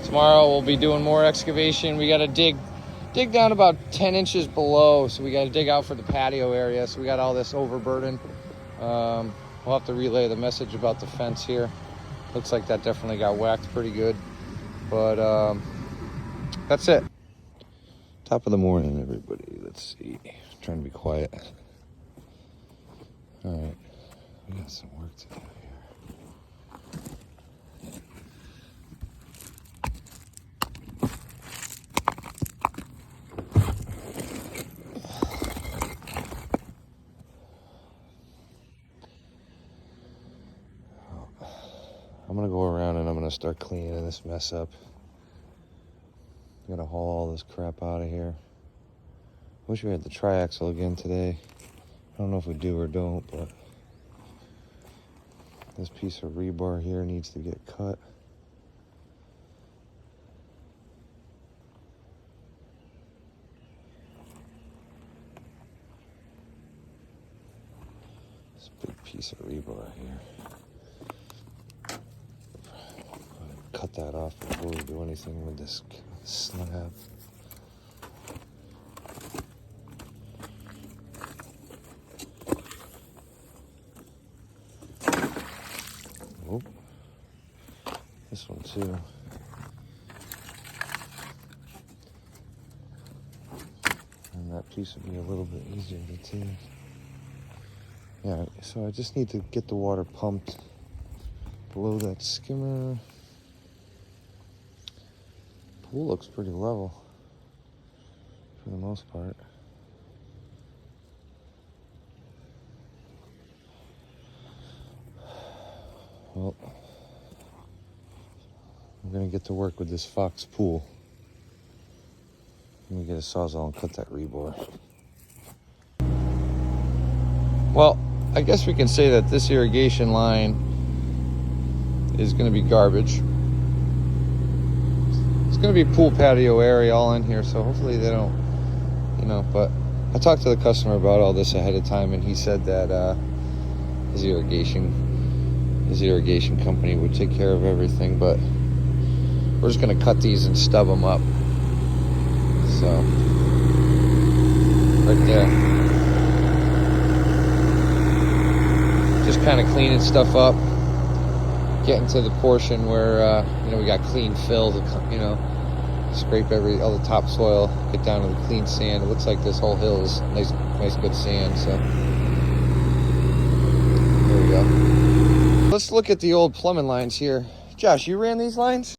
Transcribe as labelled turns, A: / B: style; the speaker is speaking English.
A: Tomorrow we'll be doing more excavation. We got to dig down about 10 inches below, so we got to dig out for the patio area. So we got all this overburden. We'll have to relay the message about the fence here. Looks like that definitely got whacked pretty good, but that's it. Top of the morning, everybody. Let's see. Trying to be quiet. All right, we got some work to do here. I'm gonna go around and I'm gonna start cleaning this mess up. Gotta haul all this crap out of here. Wish we had the triaxle again today. I don't know if we do or don't, but this piece of rebar here needs to get cut. This big piece of rebar here. Cut that off before we do anything with this slab. Oh, this one too. And that piece would be a little bit easier to take. Yeah, so I just need to get the water pumped below that skimmer. Pool looks pretty level for the most part. Well, I'm gonna get to work with this Fox pool. Let me get a sawzall and cut that rebar. Well, I guess we can say that this irrigation line is gonna be garbage. It's gonna be pool patio area all in here, so hopefully they don't, but I talked to the customer about all this ahead of time, and he said that his irrigation company would take care of everything, but we're just gonna cut these and stub them up. So, right there. Just kind of cleaning stuff up, getting to the portion where, we got clean fill to, scrape all the topsoil, get down to the clean sand. It looks like this whole hill is nice good sand, so there we go. Let's look at the old plumbing lines here. Josh, you ran these lines?